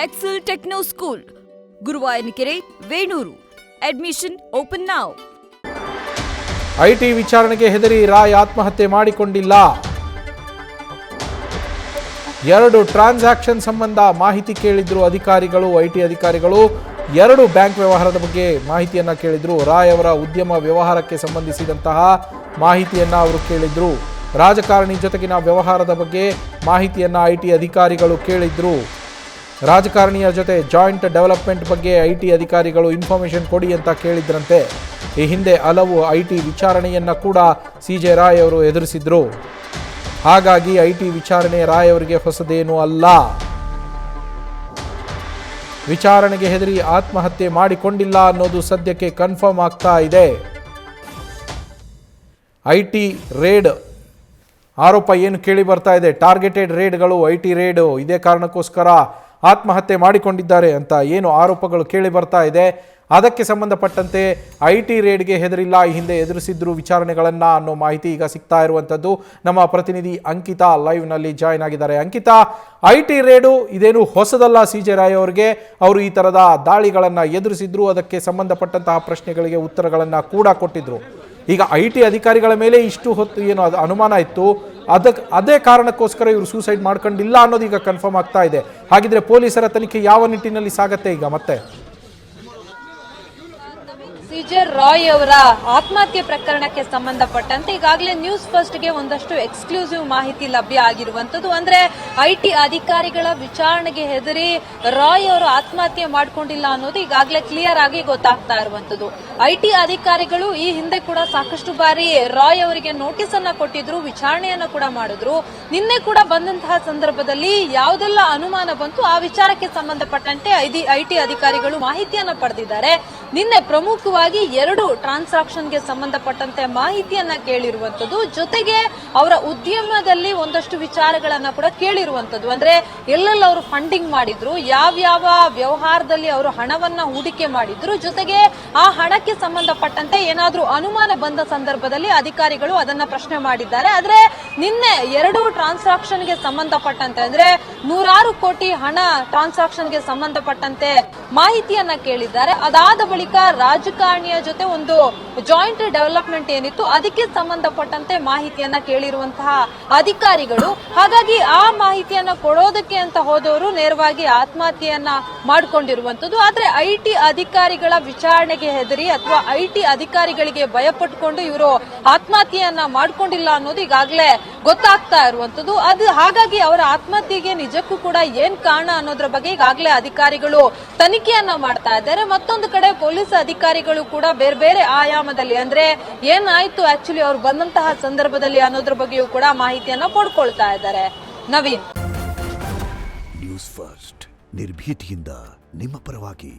Excel Techno School, Guruvayanakere, Venur. Admission open now. IT ವಿಚಾರಣೆಗೆ ಹೆದರಿ ರಾಯ್ ಆತ್ಮಹತ್ಯೆ ಮಾಡಿಕೊಂಡಿಲ್ಲ. 2 ಟ್ರಾನ್ಸಾಕ್ಷನ್ ಸಂಬಂಧ ಮಾಹಿತಿ ಕೇಳಿದ್ರು ಅಧಿಕಾರಿಗಳು. ಐಟಿ ಅಧಿಕಾರಿಗಳು 2 ಬ್ಯಾಂಕ್ ವ್ಯವಹಾರದ ಬಗ್ಗೆ ಮಾಹಿತಿಯನ್ನ ಕೇಳಿದ್ರು. ರಾಯ್ ಅವರ ಉದ್ಯಮ ವ್ಯವಹಾರಕ್ಕೆ ಸಂಬಂಧಿಸಿದಂತಹ ಮಾಹಿತಿಯನ್ನ ಅವರು ಕೇಳಿದ್ರು. ರಾಜಕಾರಣಿ ಜೊತೆಗಿನ ವ್ಯವಹಾರದ ಬಗ್ಗೆ ಮಾಹಿತಿಯನ್ನ ಐಟಿ ಅಧಿಕಾರಿಗಳು ಕೇಳಿದ್ರು. ರಾಜಕಾರಣಿಯ ಜೊತೆ ಜಾಯಿಂಟ್ ಡೆವಲಪ್ಮೆಂಟ್ ಬಗ್ಗೆ ಐಟಿ ಅಧಿಕಾರಿಗಳು ಇನ್ಫಾರ್ಮೇಷನ್ ಕೊಡಿ ಅಂತ ಕೇಳಿದ್ರಂತೆ. ಈ ಹಿಂದೆ ಹಲವು ಐಟಿ ವಿಚಾರಣೆಯನ್ನ ಕೂಡ ಸಿಜೆ ರಾಯ್ ಅವರು ಎದುರಿಸಿದ್ರು. ಹಾಗಾಗಿ ಐಟಿ ವಿಚಾರಣೆ ರಾಯ್ ಅವರಿಗೆ ಹೊಸದೇನೂ ಅಲ್ಲ. ವಿಚಾರಣೆಗೆ ಹೆದರಿ ಆತ್ಮಹತ್ಯೆ ಮಾಡಿಕೊಂಡಿಲ್ಲ ಅನ್ನೋದು ಸದ್ಯಕ್ಕೆ ಕನ್ಫರ್ಮ್ ಆಗ್ತಾ ಇದೆ. ಐಟಿ ರೇಡ್ ಆರೋಪ ಏನು ಕೇಳಿ ಬರ್ತಾ ಇದೆ, ಟಾರ್ಗೆಟೆಡ್ ರೇಡ್ಗಳು, ಐಟಿ ರೇಡ್, ಇದೇ ಕಾರಣಕ್ಕೋಸ್ಕರ ಆತ್ಮಹತ್ಯೆ ಮಾಡಿಕೊಂಡಿದ್ದಾರೆ ಅಂತ ಏನು ಆರೋಪಗಳು ಕೇಳಿ ಬರ್ತಾ ಇದೆ, ಅದಕ್ಕೆ ಸಂಬಂಧಪಟ್ಟಂತೆ ಐಟಿ ರೇಡ್ಗೆ ಹೆದರಿಲ್ಲ, ಈ ಹಿಂದೆ ಎದುರಿಸಿದ್ರು ವಿಚಾರಣೆಗಳನ್ನು ಅನ್ನೋ ಮಾಹಿತಿ ಈಗ ಸಿಗ್ತಾ ಇರುವಂಥದ್ದು. ನಮ್ಮ ಪ್ರತಿನಿಧಿ ಅಂಕಿತಾ ಲೈವ್ನಲ್ಲಿ ಜಾಯ್ನ್ ಆಗಿದ್ದಾರೆ. ಅಂಕಿತಾ, ಐಟಿ ರೇಡು ಇದೇನು ಹೊಸದಲ್ಲ ಸಿಜೆ ರಾಯ್ ಅವರಿಗೆ. ಅವರು ಈ ಥರದ ದಾಳಿಗಳನ್ನು ಎದುರಿಸಿದ್ರು, ಅದಕ್ಕೆ ಸಂಬಂಧಪಟ್ಟಂತಹ ಪ್ರಶ್ನೆಗಳಿಗೆ ಉತ್ತರಗಳನ್ನು ಕೂಡ ಕೊಟ್ಟಿದ್ರು. ಈಗ ಐಟಿ ಅಧಿಕಾರಿಗಳ ಮೇಲೆ ಇಷ್ಟು ಹೊತ್ತು ಏನು ಅನುಮಾನ ಇತ್ತು, ಅದೇ ಕಾರಣಕ್ಕೋಸ್ಕರ ಇವರು ಸೂಸೈಡ್ ಮಾಡ್ಕೊಂಡಿಲ್ಲ ಅನ್ನೋದು ಈಗ ಕನ್ಫರ್ಮ್ ಆಗ್ತಾ ಇದೆ. ಹಾಗಿದ್ರೆ ಪೊಲೀಸರ ತನಿಖೆ ಯಾವ ನಿಟ್ಟಿನಲ್ಲಿ ಸಾಗತ್ತೆ ಈಗ ಮತ್ತೆ? ಸಿಜೆ ರಾಯ್ ಅವರ ಆತ್ಮಹತ್ಯೆ ಪ್ರಕರಣಕ್ಕೆ ಸಂಬಂಧಪಟ್ಟಂತೆ ಈಗಾಗಲೇ ನ್ಯೂಸ್ ಫಸ್ಟ್ಗೆ ಒಂದಷ್ಟು ಎಕ್ಸ್ಕ್ಲೂಸಿವ್ ಮಾಹಿತಿ ಲಭ್ಯ ಆಗಿರುವಂತದ್ದು. ಅಂದ್ರೆ ಐಟಿ ಅಧಿಕಾರಿಗಳ ವಿಚಾರಣೆಗೆ ಹೆದರಿ ರಾಯ್ ಅವರು ಆತ್ಮಹತ್ಯೆ ಮಾಡ್ಕೊಂಡಿಲ್ಲ ಅನ್ನೋದು ಈಗಾಗಲೇ ಕ್ಲಿಯರ್ ಆಗಿ ಗೊತ್ತಾಗ್ತಾ ಇರುವಂತದ್ದು. ಐಟಿ ಅಧಿಕಾರಿಗಳು ಈ ಹಿಂದೆ ಕೂಡ ಸಾಕಷ್ಟು ಬಾರಿ ರಾಯ್ ಅವರಿಗೆ ನೋಟಿಸ್ ಅನ್ನ ಕೊಟ್ಟಿದ್ರು, ವಿಚಾರಣೆಯನ್ನ ಕೂಡ ಮಾಡಿದ್ರು. ನಿನ್ನೆ ಕೂಡ ಬಂದಂತಹ ಸಂದರ್ಭದಲ್ಲಿ ಯಾವುದೆಲ್ಲ ಅನುಮಾನ ಬಂತು ಆ ವಿಚಾರಕ್ಕೆ ಸಂಬಂಧಪಟ್ಟಂತೆ ಐಟಿ ಅಧಿಕಾರಿಗಳು ಮಾಹಿತಿಯನ್ನ ಪಡೆದಿದ್ದಾರೆ. ನಿನ್ನೆ ಪ್ರಮುಖವಾಗಿ 2 ಟ್ರಾನ್ಸಾಕ್ಷನ್ಗೆ ಸಂಬಂಧಪಟ್ಟಂತೆ ಮಾಹಿತಿಯನ್ನ ಕೇಳಿರುವಂತದ್ದು, ಜೊತೆಗೆ ಅವರ ಉದ್ಯಮದಲ್ಲಿ ಒಂದಷ್ಟು ವಿಚಾರಗಳನ್ನ ಕೂಡ ಕೇಳಿರುವಂತದ್ದು. ಅಂದ್ರೆ ಎಲ್ಲೆಲ್ಲ ಅವರು ಫಂಡಿಂಗ್ ಮಾಡಿದ್ರು, ಯಾವ್ಯಾವ ವ್ಯವಹಾರದಲ್ಲಿ ಅವರು ಹಣವನ್ನ ಹೂಡಿಕೆ ಮಾಡಿದ್ರು, ಜೊತೆಗೆ ಆ ಹಣಕ್ಕೆ ಸಂಬಂಧಪಟ್ಟಂತೆ ಏನಾದ್ರೂ ಅನುಮಾನ ಬಂದ ಸಂದರ್ಭದಲ್ಲಿ ಅಧಿಕಾರಿಗಳು ಅದನ್ನ ಪ್ರಶ್ನೆ ಮಾಡಿದ್ದಾರೆ. ಆದ್ರೆ ನಿನ್ನೆ 2 ಟ್ರಾನ್ಸಾಕ್ಷನ್ಗೆ ಸಂಬಂಧಪಟ್ಟಂತೆ ಅಂದ್ರೆ 100 ಕೋಟಿ ಹಣ ಟ್ರಾನ್ಸಾಕ್ಷನ್ಗೆ ಸಂಬಂಧಪಟ್ಟಂತೆ ಮಾಹಿತಿಯನ್ನ ಕೇಳಿದ್ದಾರೆ. ಅದಾದ ಬಳಿಕ ರಾಜಕಾರಣಿಯ ಜೊತೆ ಒಂದು ಜಾಯಿಂಟ್ ಡೆವಲಪ್ಮೆಂಟ್ ಏನಿತ್ತು ಅದಕ್ಕೆ ಸಂಬಂಧಪಟ್ಟಂತೆ ಮಾಹಿತಿಯನ್ನ ಕೇಳಿರುವಂತಹ ಅಧಿಕಾರಿಗಳು, ಹಾಗಾಗಿ ಆ ಮಾಹಿತಿಯನ್ನ ಕೊಡೋದಕ್ಕೆ ಅಂತ ಹೋದವರು ನೇರವಾಗಿ ಆತ್ಮಹತ್ಯೆಯನ್ನ ಮಾಡಿಕೊಂಡಿರುವಂತದ್ದು. ಆದ್ರೆ ಐಟಿ ಅಧಿಕಾರಿಗಳ ವಿಚಾರಣೆಗೆ ಹೆದರಿ ಅಥವಾ ಐಟಿ ಅಧಿಕಾರಿಗಳಿಗೆ ಭಯಪಟ್ಟುಕೊಂಡು ಇವರು ಆತ್ಮಹತ್ಯೆಯನ್ನ ಮಾಡ್ಕೊಂಡಿಲ್ಲ ಅನ್ನೋದು ಈಗಾಗಲೇ ಗೊತ್ತಾಗ್ತಾ ಇರುವಂತದ್ದು. ಅದು ಹಾಗಾಗಿ ಅವರ ಆತ್ಮಹತ್ಯೆಗೆ ನಿಜಕ್ಕೂ ಕೂಡ ಏನ್ ಕಾರಣ ಅನ್ನೋದ್ರ ಬಗ್ಗೆ ಈಗಾಗಲೇ ಅಧಿಕಾರಿಗಳು ತನಿಖೆಯನ್ನ ಮಾಡ್ತಾ ಇದ್ದಾರೆ. ಮತ್ತೊಂದು ಕಡೆ ಪೊಲೀಸ್ ಅಧಿಕಾರಿಗಳು ಕೂಡ ಬೇರೆ ಬೇರೆ ಆಯಾಮದಲ್ಲಿ ಅಂದ್ರೆ ಏನಾಯ್ತು ಆಕ್ಚುಲಿ ಅವ್ರು ಬಂದಂತಹ ಸಂದರ್ಭದಲ್ಲಿ ಅನ್ನೋದ್ರ ಬಗ್ಗೆಯೂ ಕೂಡ ಮಾಹಿತಿಯನ್ನ ಪಡ್ಕೊಳ್ತಾ ಇದ್ದಾರೆ. ನವೀನ್, ನ್ಯೂಸ್ ಫಸ್ಟ್, ನಿರ್ಭೀತಿಯಿಂದ ನಿಮ್ಮ ಪರವಾಗಿ.